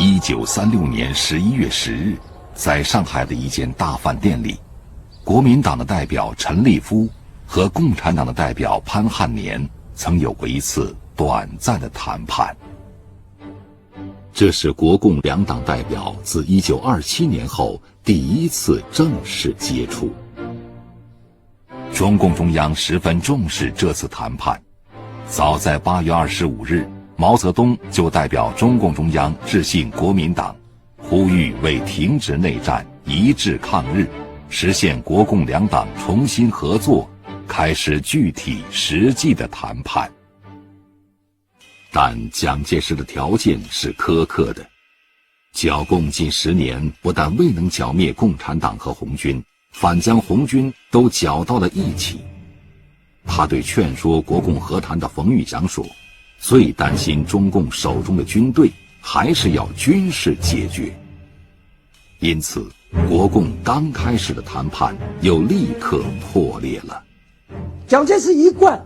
1936年11月10日，在上海的一间大饭店里，国民党的代表陈立夫和共产党的代表潘汉年曾有过一次短暂的谈判。这是国共两党代表自1927年后第一次正式接触。中共中央十分重视这次谈判，早在8月25日，毛泽东就代表中共中央致信国民党，呼吁为停止内战、一致抗日，实现国共两党重新合作，开始具体实际的谈判。但蒋介石的条件是苛刻的，剿共近10年不但未能剿灭共产党和红军，反将红军都搅到了一起。他对劝说国共和谈的冯玉祥说，最担心中共手中的军队还是要军事解决。因此国共刚开始的谈判又立刻破裂了。蒋介石一贯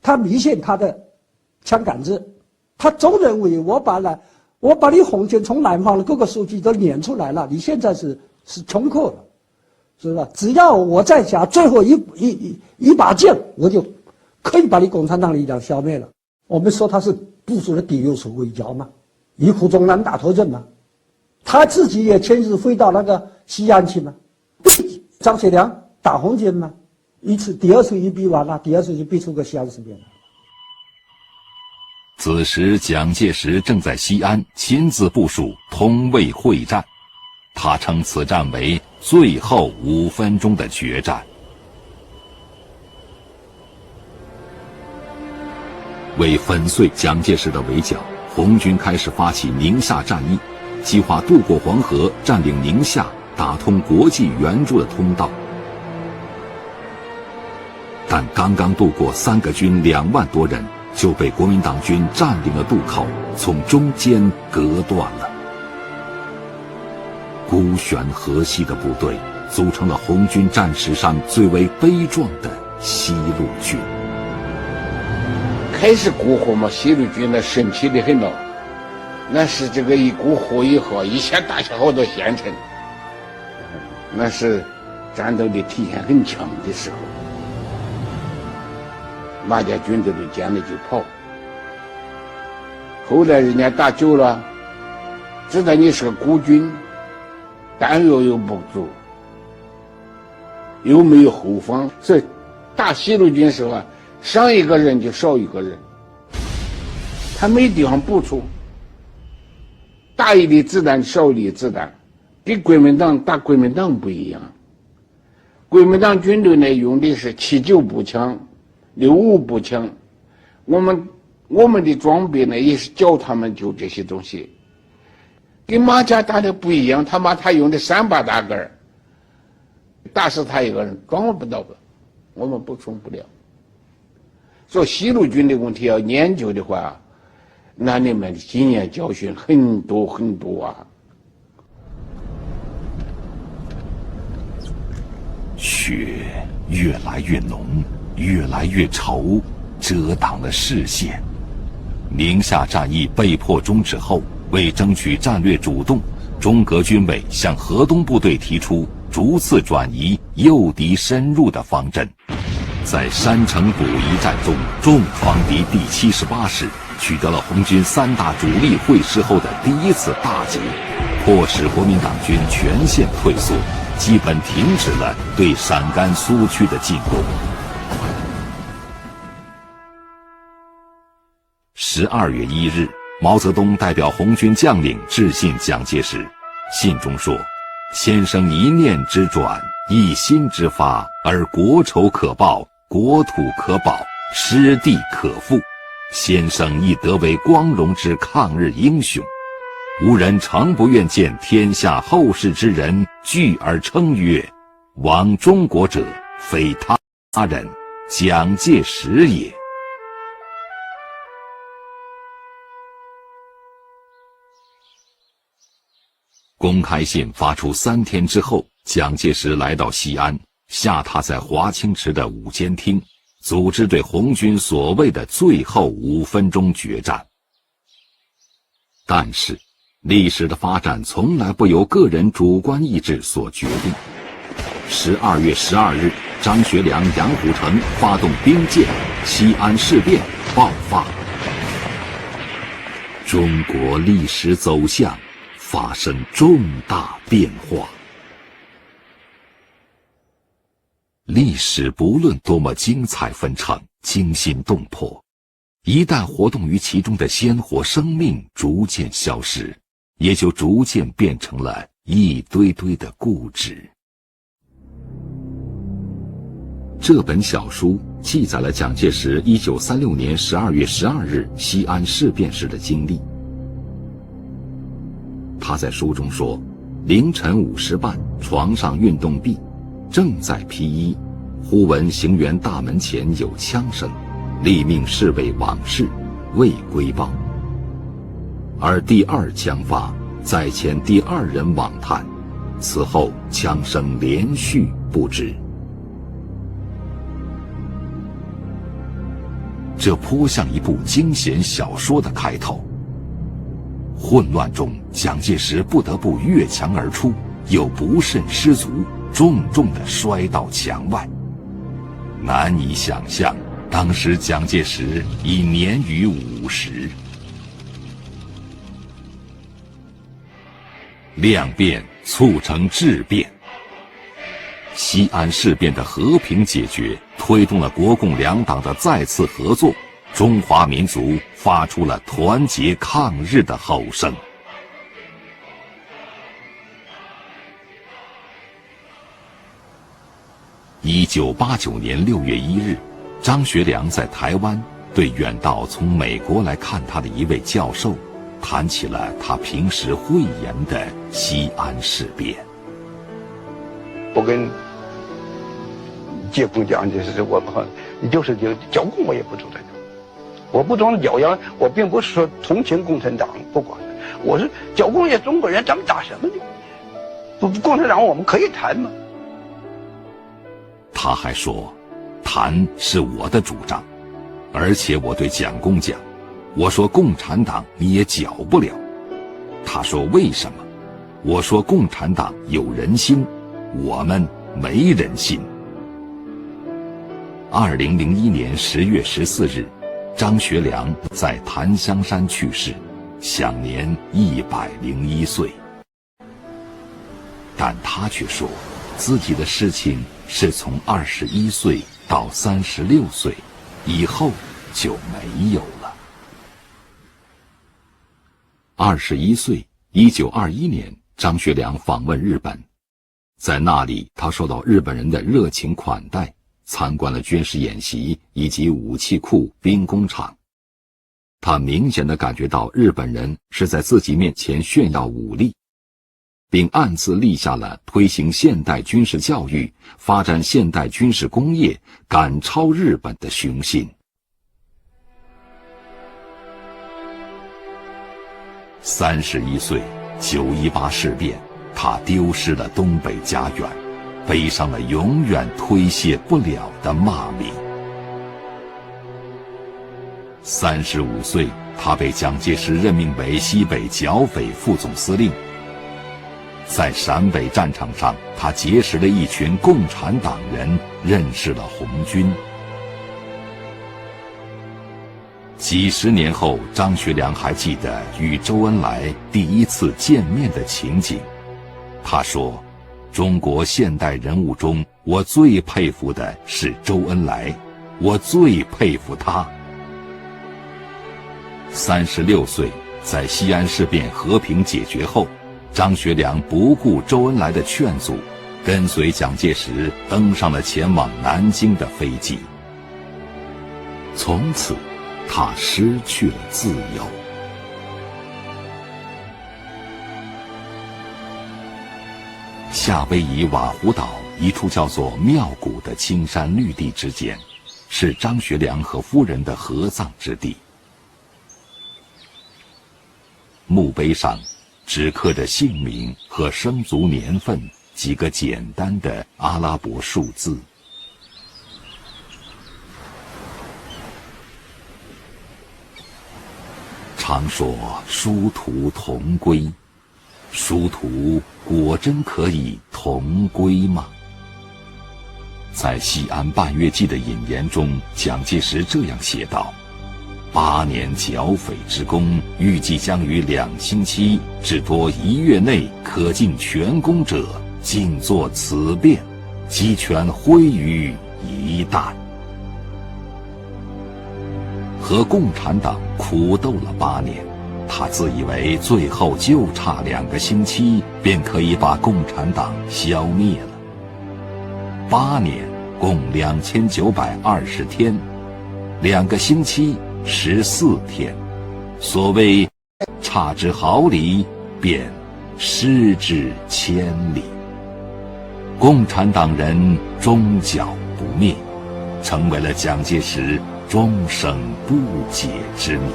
他迷信他的枪杆子，他总认为我把你红军从南方的各个书记都撵出来了，你现在是穷寇了，是吧？只要我再加最后一把劲，我就可以把你共产党力量消灭了。我们说他是部署了第六次围剿嘛，一库中南大头阵嘛，他自己也亲自飞到那个西安去嘛，张学良打红军嘛，第二次一逼完了，第二次就逼出个西安事变了。此时蒋介石正在西安亲自部署通渭会战，他称此战为最后5分钟的决战。为粉碎蒋介石的围剿，红军开始发起宁夏战役，计划渡过黄河，占领宁夏，打通国际援助的通道。但刚刚渡过3个军2万多人，就被国民党军占领了渡口，从中间隔断了。孤悬河西的部队组成了红军战史上最为悲壮的西路军。开始过河嘛，西路军那神奇的很了，那是这个一过河以后，一下打下好多县城，那是战斗的体现很强的时候。哪家军队都见了就跑。后来人家打久了，知道你是个孤军，弹药又不足，又没有后方，所以打西路军时候啊，上一个人就少一个人，他没地方补充，打一粒子弹少一粒子弹，跟国民党打国民党不一样。国民党军队呢用的是79步枪、65步枪，我们的装备呢也是教他们就这些东西，跟马家打的不一样。他用的3把大杆儿，打死他一个人装不到的，我们补充不了。所以西路军的问题要研究的话，那你们的经验教训很多很多啊。雪越来越浓，越来越稠，遮挡了视线。宁夏战役被迫终止后，为争取战略主动，中革军委向河东部队提出逐次转移、诱敌深入的方针。在山城堡一战中，重创敌第78师，取得了红军3大主力会师后的第一次大捷，迫使国民党军全线退缩，基本停止了对陕甘苏区的进攻。12月1日，毛泽东代表红军将领致信蒋介石，信中说：“先生一念之转，一心之发，而国仇可报，国土可保，失地可复。先生亦得为光荣之抗日英雄。吾人诚不愿见天下后世之人聚而称曰：亡中国者，非他人，蒋介石也。”公开信发出3天之后，蒋介石来到西安，下榻在华清池的午间厅，组织对红军所谓的最后5分钟决战。但是历史的发展从来不由个人主观意志所决定。12月12日，张学良、杨虎城发动兵谏，西安事变爆发。中国历史走向发生重大变化。历史不论多么精彩纷呈、惊心动魄，一旦活动于其中的鲜活生命逐渐消失，也就逐渐变成了一堆堆的故纸。这本小书记载了蒋介石1936年12月12日西安事变时的经历。他在书中说，凌晨5时半，床上运动毕，正在披衣，忽闻行辕大门前有枪声，立命侍卫往视，未归报。而第二枪发，再遣第二人往探，此后枪声连续不止。这颇像一部惊险小说的开头。混乱中，蒋介石不得不越墙而出，又不慎失足，重重地摔到墙外。难以想象，当时蒋介石已年逾50。量变促成质变。西安事变的和平解决，推动了国共两党的再次合作，中华民族发出了团结抗日的吼声。1989年6月1日，张学良在台湾对远道从美国来看他的一位教授，谈起了他平时讳言的西安事变。我跟介甫讲，就是我们就是剿共我也不主张，我不装表扬，我并不是说同情共产党，不光是，我是剿共也中国人，咱们打什么呢？不，共产党我们可以谈吗？他还说，谈是我的主张，而且我对蒋公讲，我说共产党你也剿不了。他说为什么？我说共产党有人心，我们没人心。2001年10月14日，张学良在檀香山去世，享年101岁。但他却说，自己的事情是从21岁到36岁，以后就没有了。21岁，1921年，张学良访问日本，在那里他受到日本人的热情款待，参观了军事演习以及武器库、兵工厂。他明显地感觉到日本人是在自己面前炫耀武力，并暗自立下了推行现代军事教育、发展现代军事工业、赶超日本的雄心。31岁，918事变，他丢失了东北家园，背上了永远推卸不了的骂名。35岁，他被蒋介石任命为西北剿匪副总司令。在陕北战场上，他结识了一群共产党人，认识了红军。几十年后，张学良还记得与周恩来第一次见面的情景。他说，中国现代人物中，我最佩服的是周恩来，我最佩服他。36岁，在西安事变和平解决后，张学良不顾周恩来的劝阻，跟随蒋介石登上了前往南京的飞机。从此，他失去了自由。夏威夷瓦胡岛一处叫做庙谷的青山绿地之间，是张学良和夫人的合葬之地。墓碑上只刻着姓名和生卒年份几个简单的阿拉伯数字。常说殊途同归，殊途果真可以同归吗？在《西安半月记》的引言中，蒋介石这样写道：8年剿匪之功，预计将于2星期至多1月内可尽全功者，尽作此变，鸡犬挥于一旦。和共产党苦斗了8年，他自以为最后就差2个星期便可以把共产党消灭了。8年共2920天，2个星期14天，所谓差之毫厘，便失之千里。共产党人终剿不灭，成为了蒋介石终生不解之谜。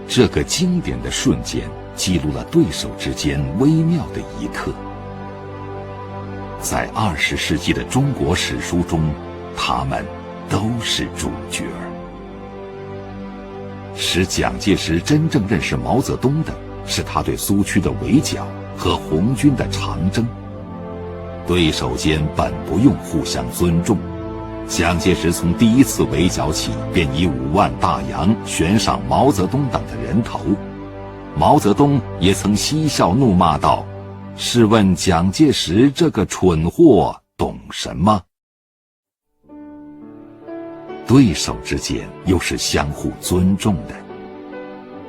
这个经典的瞬间记录了对手之间微妙的一刻。在20世纪的中国史书中，他们都是主角。使蒋介石真正认识毛泽东的是他对苏区的围剿和红军的长征。对手间本不用互相尊重，蒋介石从第一次围剿起便以5万大洋悬赏毛泽东等的人头。毛泽东也曾嬉笑怒骂道：试问蒋介石这个蠢货懂什么？对手之间又是相互尊重的。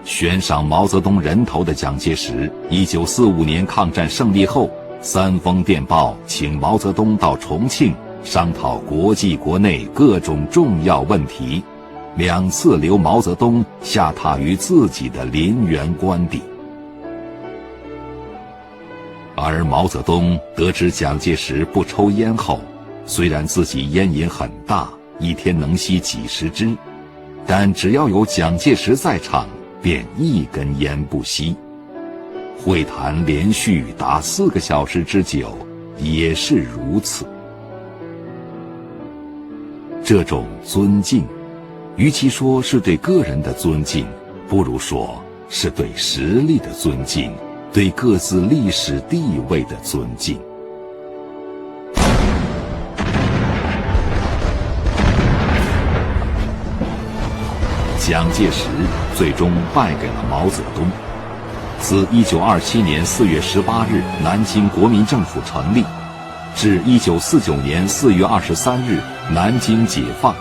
悬赏毛泽东人头的蒋介石，1945年抗战胜利后3封电报请毛泽东到重庆商讨国际国内各种重要问题，2次留毛泽东下榻于自己的林园官邸。而毛泽东得知蒋介石不抽烟后，虽然自己烟瘾很大，一天能吸几十支，但只要有蒋介石在场，便一根烟不吸。会谈连续达4个小时之久，也是如此。这种尊敬，与其说是对个人的尊敬，不如说是对实力的尊敬，对各自历史地位的尊敬。蒋介石最终败给了毛泽东。自1927年4月18日南京国民政府成立，至1949年4月23日南京解放，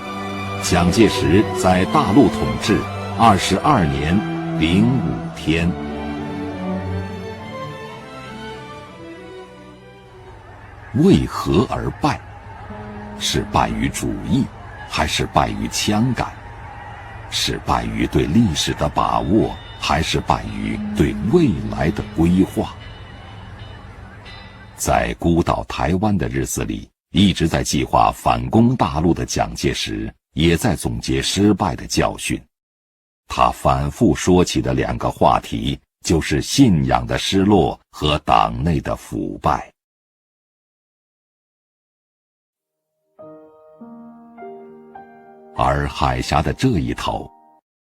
蒋介石在大陆统治22年05天。为何而败？是败于主义，还是败于枪杆？是败于对历史的把握，还是败于对未来的规划？在孤岛台湾的日子里，一直在计划反攻大陆的蒋介石，也在总结失败的教训。他反复说起的2个话题，就是信仰的失落和党内的腐败。而海峡的这一头，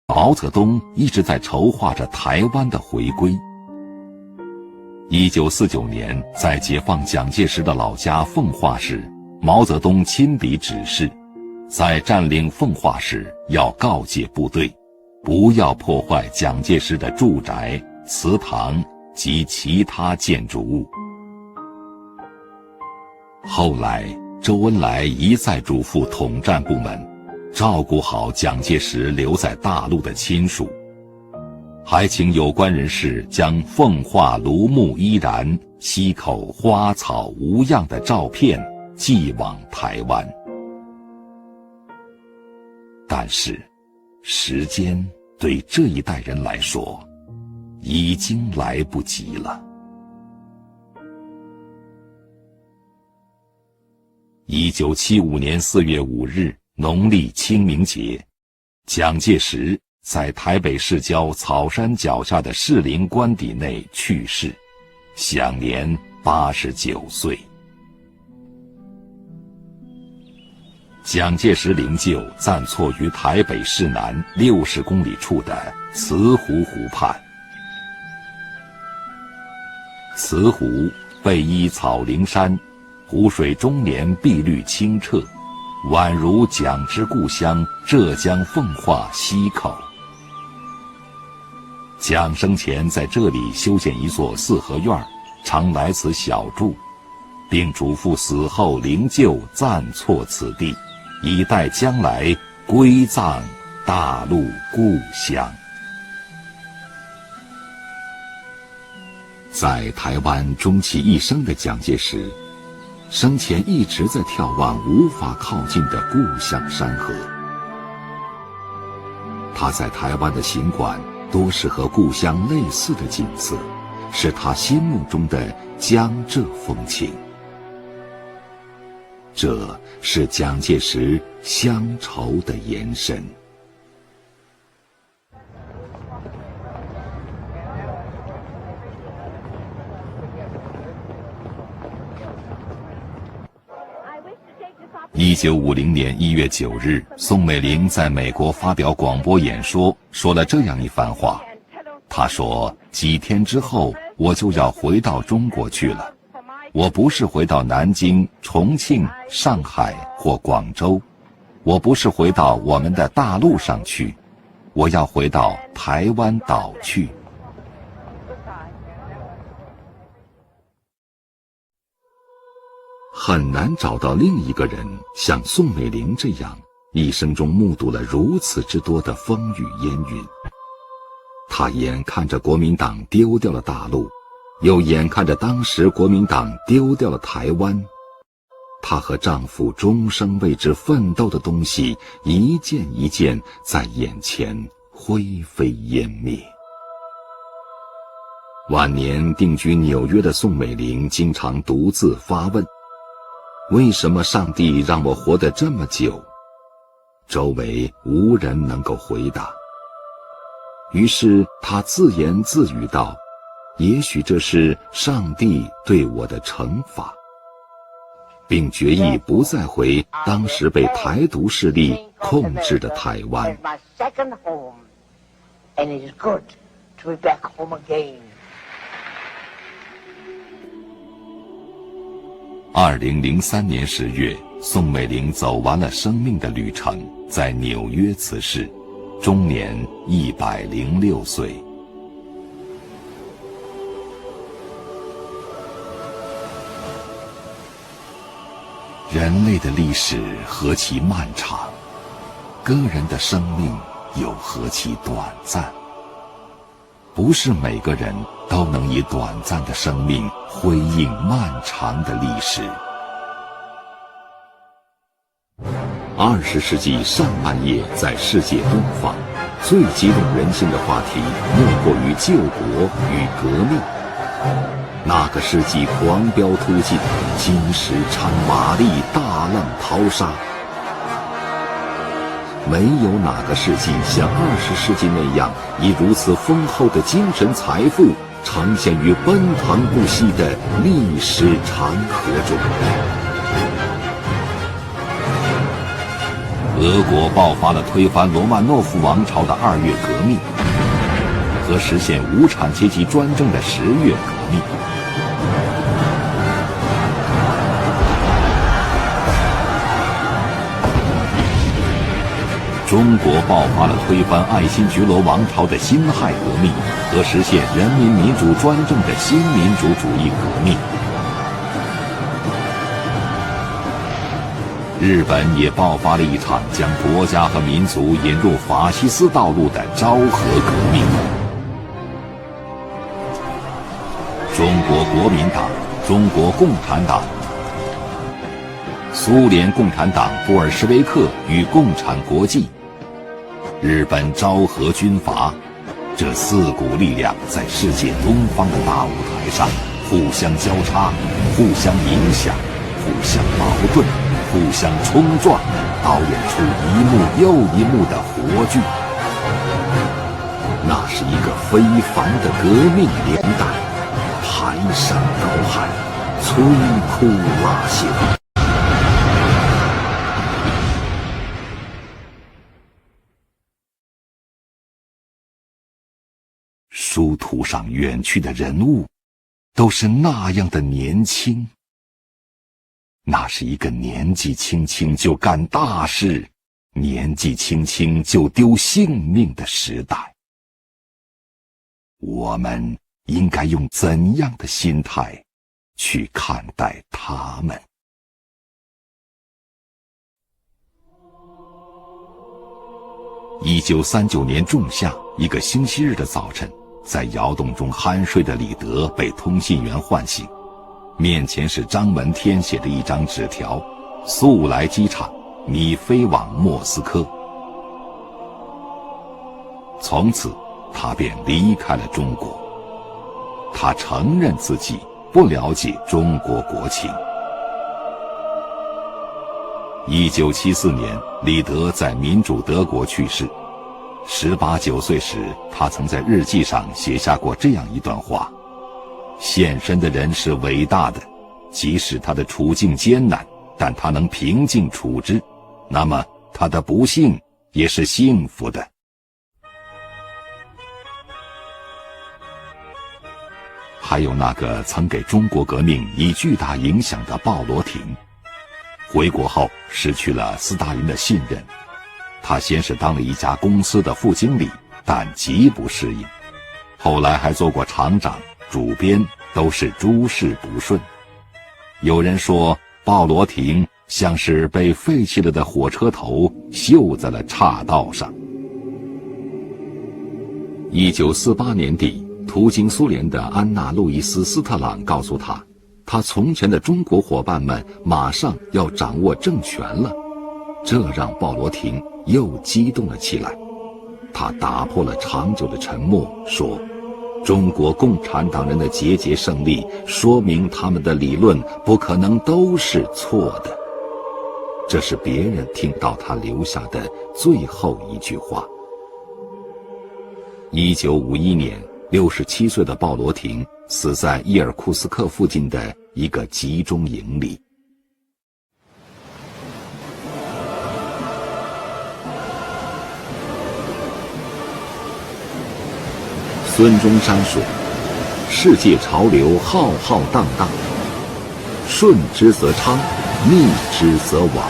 毛泽东一直在筹划着台湾的回归。1949年，在解放蒋介石的老家奉化时，毛泽东亲笔指示，在占领奉化时要告诫部队，不要破坏蒋介石的住宅、祠堂及其他建筑物。后来，周恩来一再嘱咐统战部门，照顾好蒋介石留在大陆的亲属，还请有关人士将奉化庐木依然、溪口花草无恙的照片寄往台湾。但是，时间对这一代人来说，已经来不及了。1975年4月5日，农历清明节，蒋介石在台北市郊草山脚下的士林官邸内去世，享年89岁。蒋介石灵柩暂错于台北市南60公里处的慈湖湖畔。慈湖背依草陵山，湖水终年碧绿清澈，宛如蒋之故乡浙江奉化溪口。蒋生前在这里修建一座四合院，常来此小住，并嘱咐死后灵柩暂错此地，以待将来归葬大陆故乡。在台湾终其一生的蒋介石，生前一直在眺望无法靠近的故乡山河。他在台湾的行馆多是和故乡类似的景色，是他心目中的江浙风情。这是蒋介石乡愁的延伸。1950年1月9日，宋美龄在美国发表广播演说，说了这样一番话。她说：几天之后我就要回到中国去了，我不是回到南京、重庆、上海或广州，我不是回到我们的大陆上去，我要回到台湾岛去。很难找到另一个人像宋美龄这样，一生中目睹了如此之多的风雨烟云。她眼看着国民党丢掉了大陆，又眼看着当时国民党丢掉了台湾。她和丈夫终生为之奋斗的东西，一件一件在眼前灰飞烟灭。晚年定居纽约的宋美龄经常独自发问：为什么上帝让我活得这么久？周围无人能够回答。于是他自言自语道：也许这是上帝对我的惩罚，并决意不再回当时被台独势力控制的台湾。2003年10月，宋美龄走完了生命的旅程，在纽约辞世，终年106岁。人类的历史何其漫长，个人的生命又何其短暂。不是每个人都能以短暂的生命辉映漫长的历史。20世纪上半叶在世界东方，最激动人心的话题莫过于救国与革命。那个世纪狂飙突进，金石掺马力，大浪淘沙。没有哪个世纪像20世纪那样，以如此丰厚的精神财富呈现于奔腾不息的历史长河中。俄国爆发了推翻罗曼诺夫王朝的2月革命，和实现无产阶级专政的10月革命。中国爆发了推翻爱新觉罗王朝的辛亥革命和实现人民民主专政的新民主主义革命。日本也爆发了一场将国家和民族引入法西斯道路的昭和革命。中国国民党、中国共产党、苏联共产党布尔什维克与共产国际、日本昭和军阀，这4股力量在世界东方的大舞台上互相交叉、互相影响、互相矛盾、互相冲撞，导演出一幕又一幕的活剧。那是一个非凡的革命年代，排山倒海，摧枯拉朽。书图上远去的人物都是那样的年轻。那是一个年纪轻轻就干大事，年纪轻轻就丢性命的时代。我们应该用怎样的心态去看待他们？1939年仲夏，一个星期日的早晨，在窑洞中酣睡的李德被通信员唤醒，面前是张闻天写的一张纸条：速来机场，你飞往莫斯科。从此他便离开了中国。他承认自己不了解中国国情。1974年，李德在民主德国去世。18、19岁时，他曾在日记上写下过这样一段话：献身的人是伟大的，即使他的处境艰难，但他能平静处之，那么他的不幸也是幸福的。还有那个曾给中国革命以巨大影响的鲍罗廷，回国后失去了斯大林的信任。他先是当了一家公司的副经理，但极不适应，后来还做过厂长、主编，都是诸事不顺。有人说，鲍罗廷像是被废弃了的火车头锈在了岔道上。1948年底，途经苏联的安娜·路易斯·斯特朗告诉他，他从前的中国伙伴们马上要掌握政权了，这让鲍罗廷又激动了起来。他打破了长久的沉默，说：中国共产党人的节节胜利，说明他们的理论不可能都是错的。这是别人听到他留下的最后一句话。1951年，67岁的鲍罗廷死在伊尔库斯克附近的一个集中营里。孙中山说：世界潮流浩浩荡荡，顺之则昌，逆之则亡。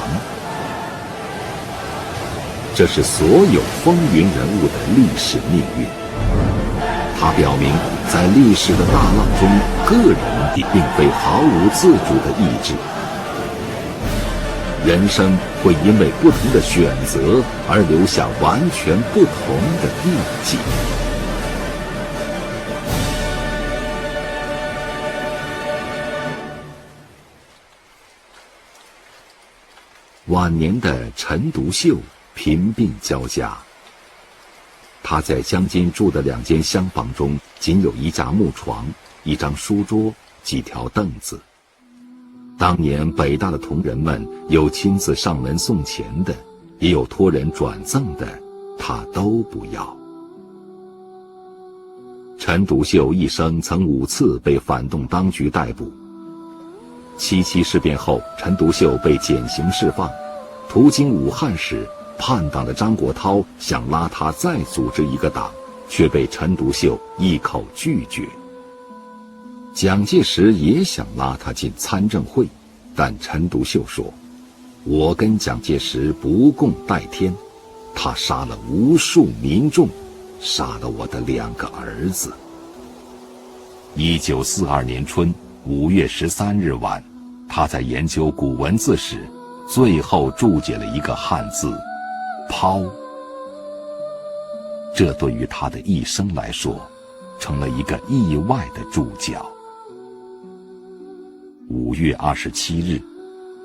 这是所有风云人物的历史命运。它表明，在历史的大浪中，个人也并非毫无自主的意志。人生会因为不同的选择而留下完全不同的印记。晚年的陈独秀贫病交加。他在江津住的2间厢房中，仅有一架木床、一张书桌、几条凳子。当年北大的同仁们有亲自上门送钱的，也有托人转赠的，他都不要。陈独秀一生曾5次被反动当局逮捕。77事变后，陈独秀被减刑释放，途经武汉时，叛党的张国焘想拉他再组织一个党，却被陈独秀一口拒绝。蒋介石也想拉他进参政会，但陈独秀说：我跟蒋介石不共戴天，他杀了无数民众，杀了我的2个儿子。1942年春5月13日晚，他在研究古文字时，最后注解了一个汉字“抛”。这对于他的一生来说，成了一个意外的注脚。5月27日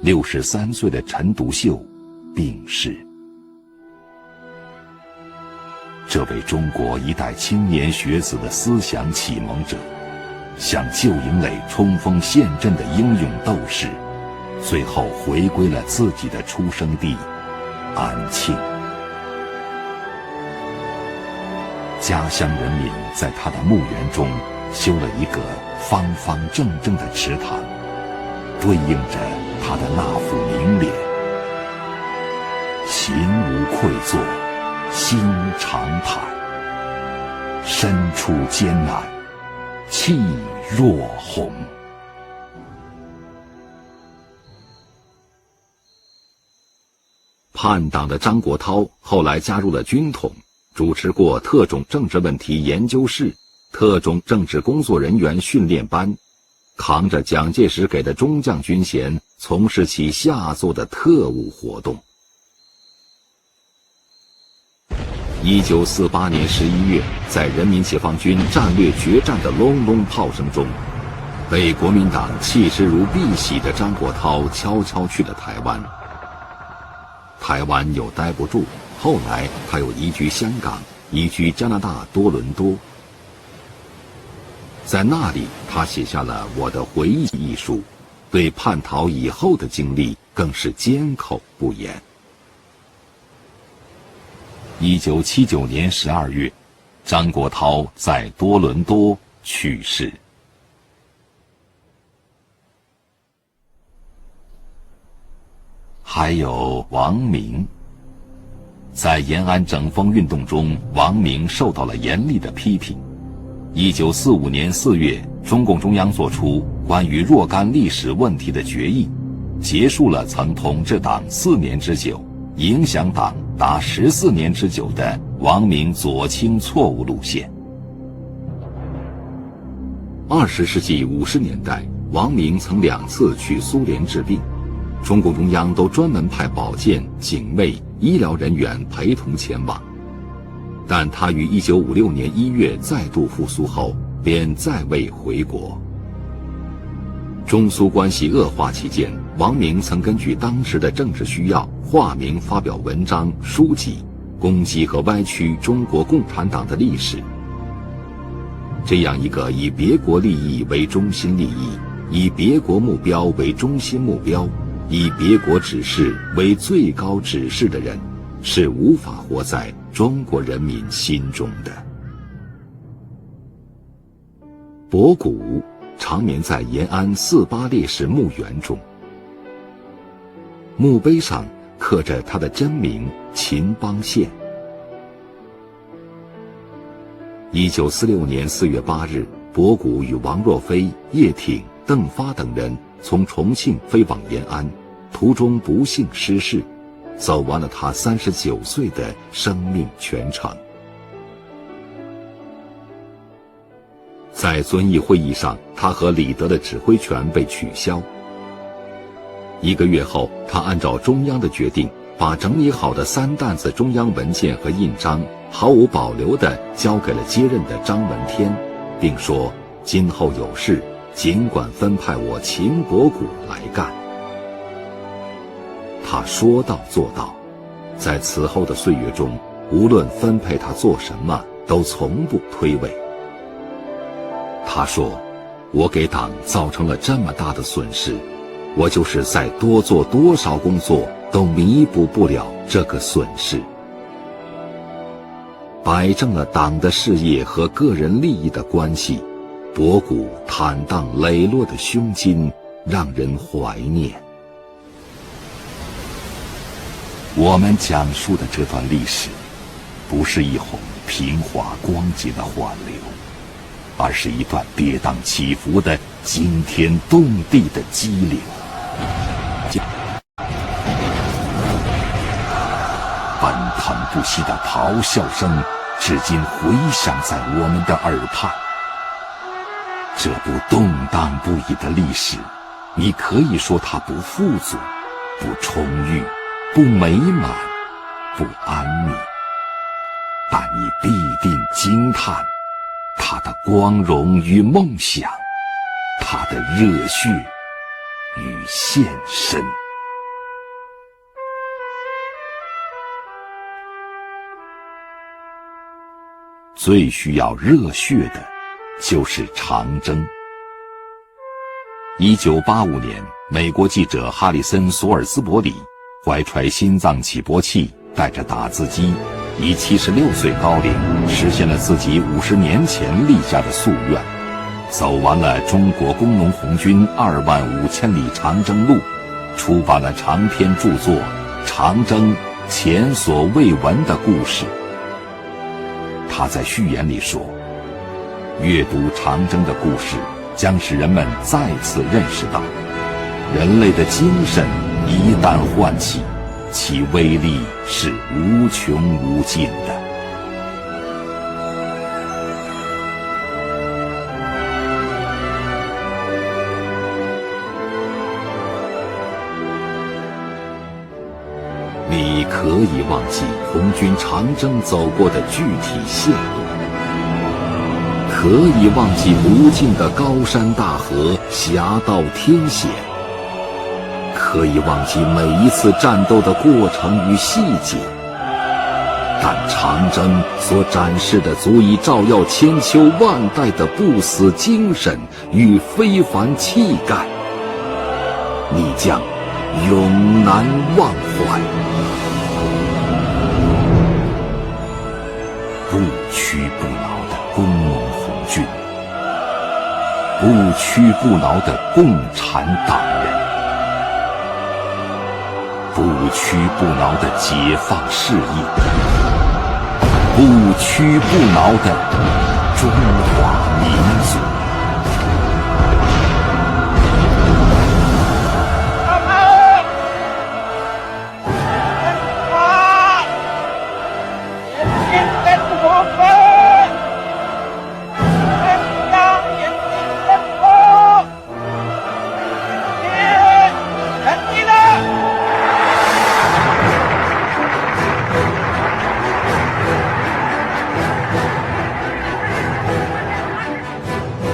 ，63岁的陈独秀病逝。这位中国一代青年学子的思想启蒙者，向旧营垒冲锋陷阵的英勇斗士，最后回归了自己的出生地安庆。家乡人民在他的墓园中修了一个方方正正的池塘，对应着他的那副名脸：情无愧作，心常坦。身处艰难，气若虹。叛党的张国焘后来加入了军统，主持过特种政治问题研究室、特种政治工作人员训练班，扛着蒋介石给的中将军衔，从事起下作的特务活动。1948年11月，在人民解放军战略决战的隆隆炮声中，被国民党弃之如敝屣的张国焘悄悄去了台湾。台湾又待不住，后来他又移居香港，移居加拿大多伦多。在那里，他写下了《我的回忆》一书，对叛逃以后的经历更是缄口不言。1979年12月，张国焘在多伦多去世。还有王明，在延安整风运动中，王明受到了严厉的批评。1945年4月，中共中央作出关于若干历史问题的决议，结束了曾统治党4年之久、影响党达14年之久的王明左倾错误路线。20世纪50年代，王明曾2次去苏联治病，中共中央都专门派保健、警卫、医疗人员陪同前往。但他于1956年1月再度复苏后，便再未回国。中苏关系恶化期间，王明曾根据当时的政治需要，化名发表文章、书籍，攻击和歪曲中国共产党的历史。这样一个以别国利益为中心利益，以别国目标为中心目标，以别国指示为最高指示的人，是无法活在中国人民心中的。博古长眠在延安48烈士墓园中，墓碑上刻着他的真名秦邦宪。1946年4月8日，博古与王若飞、叶挺、邓发等人从重庆飞往延安，途中不幸失事，走完了他39岁的生命全程。在遵义会议上，他和李德的指挥权被取消。1个月后，他按照中央的决定，把整理好的3担子中央文件和印章毫无保留地交给了接任的张闻天，并说今后有事尽管分派我秦博古来干。他说到做到，在此后的岁月中，无论分配他做什么，都从不推诿。他说，我给党造成了这么大的损失，我就是再多做多少工作都弥补不了这个损失。摆正了党的事业和个人利益的关系，博古坦荡磊落的胸襟让人怀念。我们讲述的这段历史，不是一泓平滑光洁的缓流，而是一段跌宕起伏的惊天动地的激流。奔腾不息的咆哮声，至今回响在我们的耳畔。这部动荡不已的历史，你可以说它不富足、不充裕、不美满、不安宁，但你必定惊叹它的光荣与梦想，它的热血与献身。最需要热血的，就是长征。1985年，美国记者哈里森·索尔斯伯里怀揣心脏起搏器，带着打字机，以76岁高龄实现了自己50年前立下的夙愿，走完了中国工农红军25000里长征路，出版了长篇著作《长征：前所未闻的故事》。他在序言里说，阅读长征的故事，将使人们再次认识到，人类的精神一旦唤起，其威力是无穷无尽的。你可以忘记红军长征走过的具体线路，可以忘记无尽的高山大河、峡道天险，可以忘记每一次战斗的过程与细节，但长征所展示的足以照耀千秋万代的不死精神与非凡气概，你将永难忘怀。不屈不挠的工农红军，不屈不挠的共产党人，不屈不挠的解放事业，不屈不挠的中华民族。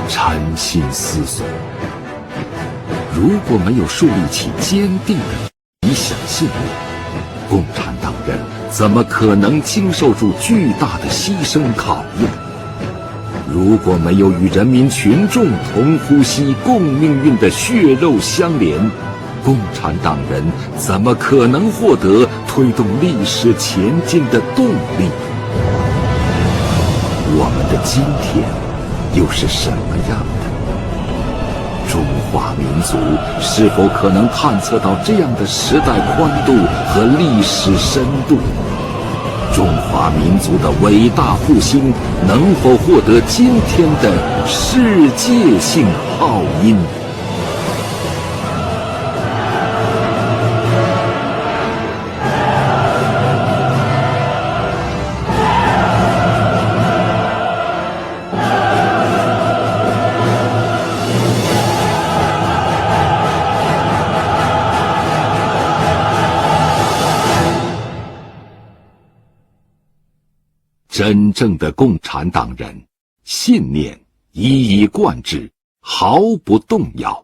禅心思索，如果没有树立起坚定的理想信念，共产党人怎么可能经受住巨大的牺牲考验？如果没有与人民群众同呼吸共命运的血肉相连，共产党人怎么可能获得推动历史前进的动力？我们的今天又是什么样的？中华民族是否可能探测到这样的时代宽度和历史深度？中华民族的伟大复兴能否获得今天的世界性号音？真正的共产党人，信念一以贯之，毫不动摇。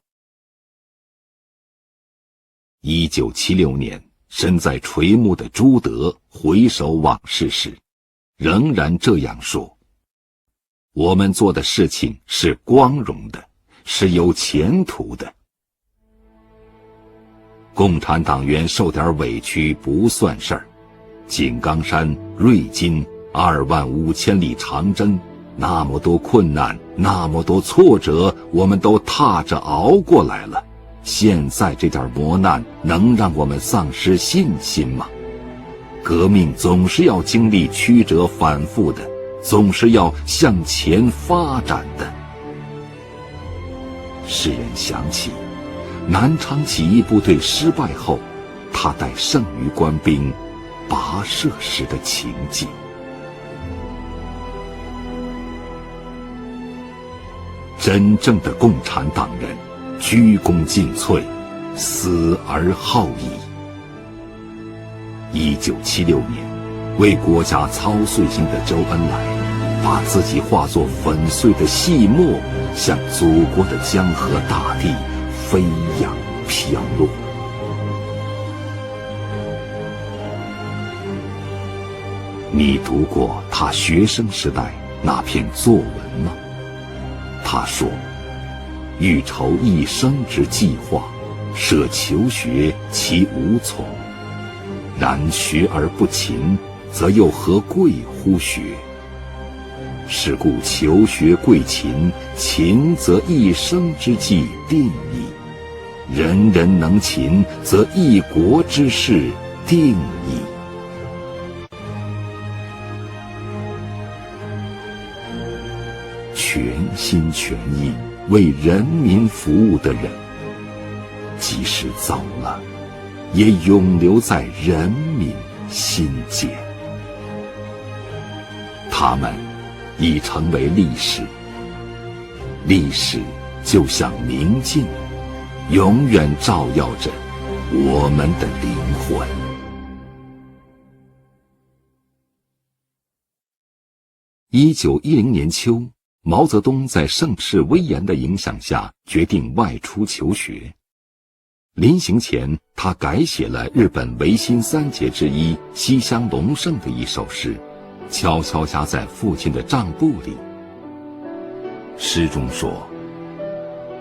1976年，身在垂暮的朱德回首往事时，仍然这样说：我们做的事情是光荣的，是有前途的。共产党员受点委屈不算事儿，井冈山、瑞金25000里长征，那么多困难，那么多挫折，我们都踏着熬过来了。现在这点磨难能让我们丧失信心吗？革命总是要经历曲折反复的，总是要向前发展的。使人想起南昌起义部队失败后，他带剩余官兵跋涉时的情景。真正的共产党人鞠躬尽瘁，死而好已。1976年，为国家操碎心的周恩来，把自己化作粉碎的细末，向祖国的江河大地飞扬飘落。你读过他学生时代那篇作文吗？他说：欲筹一生之计划，舍求学其无从。然学而不勤，则又何贵乎学？是故求学贵勤，勤则一生之计定矣。人人能勤，则一国之事定矣。全心全意为人民服务的人，即使走了，也永留在人民心间。他们已成为历史，历史就像明镜，永远照耀着我们的灵魂。1910年秋，毛泽东在盛世威严的影响下决定外出求学。临行前，他改写了日本维新3杰之一西乡隆盛的一首诗，悄悄夹在父亲的账簿里。诗中说：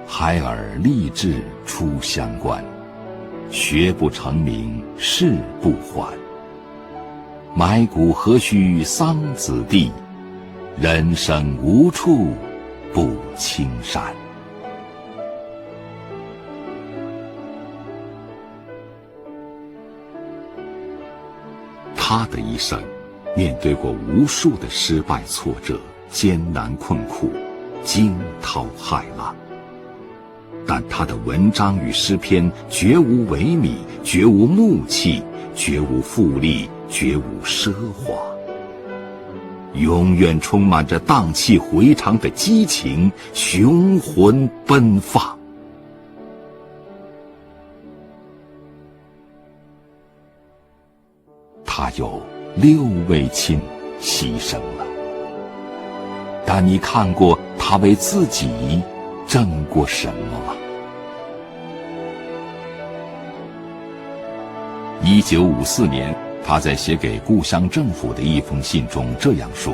孩儿立志出乡关，学不成名誓不还。埋骨何须桑梓地，人生无处不青山。他的一生面对过无数的失败挫折、艰难困苦、惊涛骇浪，但他的文章与诗篇绝无萎靡，绝无木气，绝无富丽，绝无奢华，永远充满着荡气回肠的激情，雄浑奔放。他有6位亲牺牲了，但你看过他为自己挣过什么吗？1954年，他在写给故乡政府的一封信中这样说：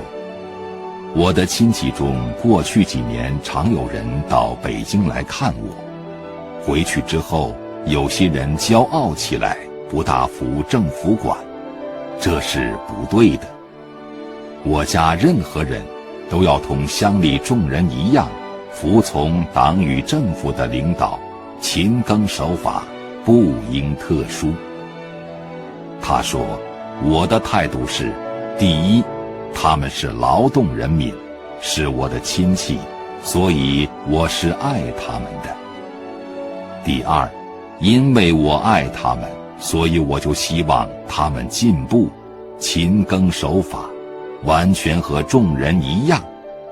我的亲戚中，过去几年常有人到北京来看我，回去之后，有些人骄傲起来，不大服政府管，这是不对的。我家任何人都要同乡里众人一样，服从党与政府的领导，勤耕守法，不应特殊。他说，我的态度是：第一，他们是劳动人民，是我的亲戚，所以我是爱他们的；第二，因为我爱他们，所以我就希望他们进步，勤耕守法，完全和众人一样，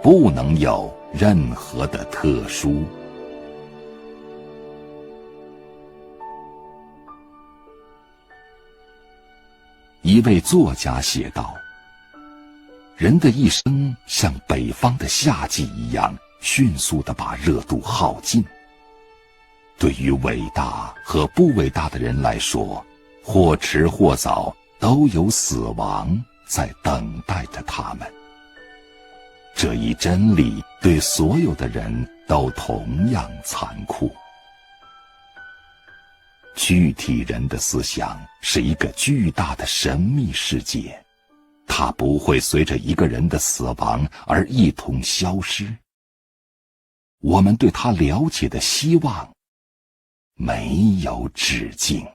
不能有任何的特殊。一位作家写道：人的一生像北方的夏季一样，迅速地把热度耗尽。对于伟大和不伟大的人来说，或迟或早都有死亡在等待着他们。这一真理对所有的人都同样残酷。具体人的思想是一个巨大的神秘世界，它不会随着一个人的死亡而一同消失。我们对他了解的希望没有止境。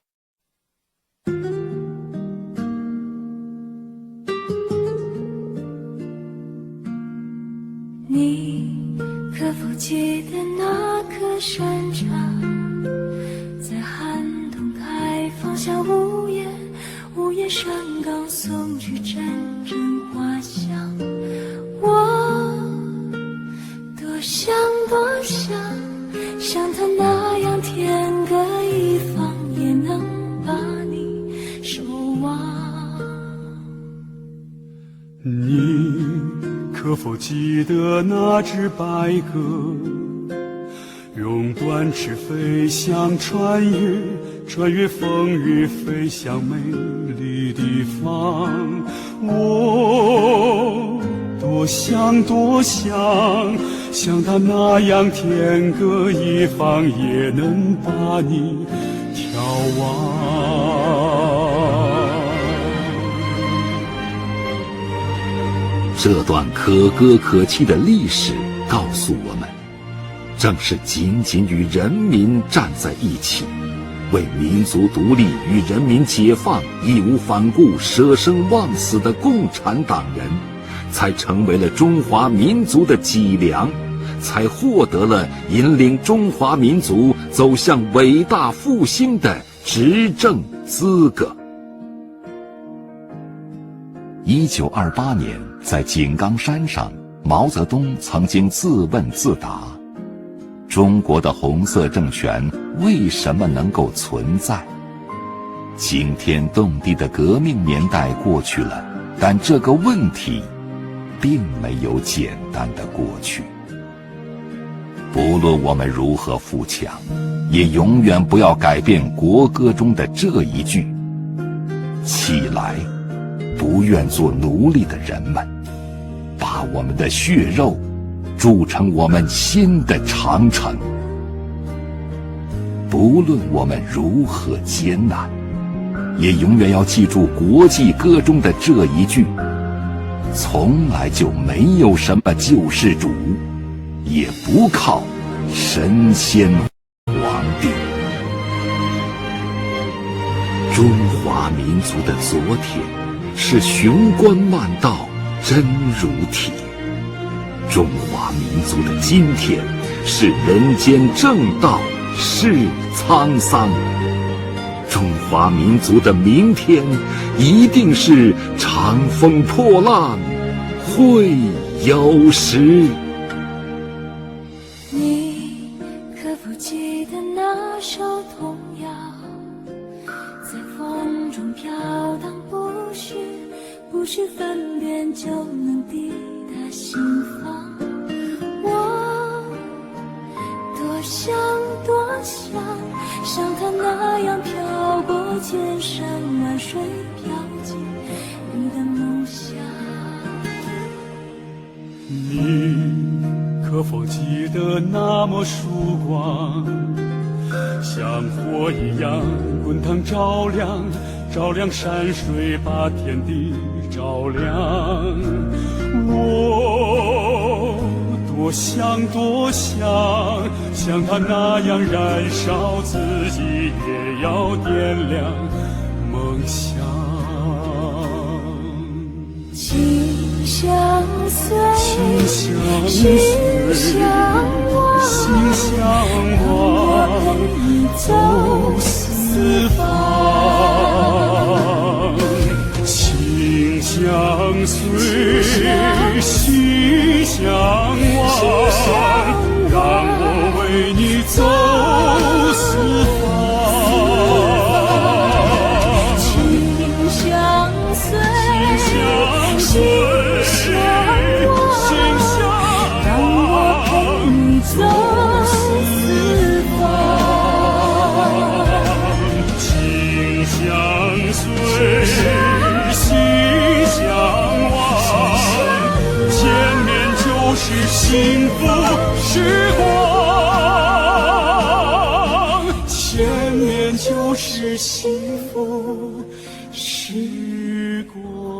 你可否记得那棵山茶，在寒冬开放下屋檐，午夜山岗送去阵阵花香。我多想多想，像他那样天各一方，也能把你守望。你可否记得那只白鸽，用短翅飞翔，穿越风雨，飞向美丽地方。我多想多想，像它那样天各一方，也能把你眺望。这段可歌可泣的历史告诉我们，正是紧紧与人民站在一起，为民族独立与人民解放义无反顾、舍生忘死的共产党人，才成为了中华民族的脊梁，才获得了引领中华民族走向伟大复兴的执政资格。1928年，在井冈山上，毛泽东曾经自问自答：中国的红色政权为什么能够存在？惊天动地的革命年代过去了，但这个问题并没有简单的过去。不论我们如何富强，也永远不要改变国歌中的这一句：起来，不愿做奴隶的人们，把我们的血肉铸成我们新的长城。不论我们如何艰难，也永远要记住国际歌中的这一句：从来就没有什么救世主，也不靠神仙皇帝。中华民族的昨天是雄关漫道真如体，中华民族的今天是人间正道是沧桑，中华民族的明天一定是长风破浪会有时。你可否记得那首童谣，在风中飘荡，不是分辨就能抵达心房。我多想像它那样飘过千山万水，飘进你的梦乡。你可否记得那抹曙光，像火一样滚烫照亮山水，把天地照亮。我多想像它那样燃烧，自己也要点亮梦想。心相随，心相望，我陪你走四方。心相随，心相望，让我为你走四方。心相随，心相望，让我陪你走四方。心相随，心相望，前面就是幸福时光，前面就是幸福时光。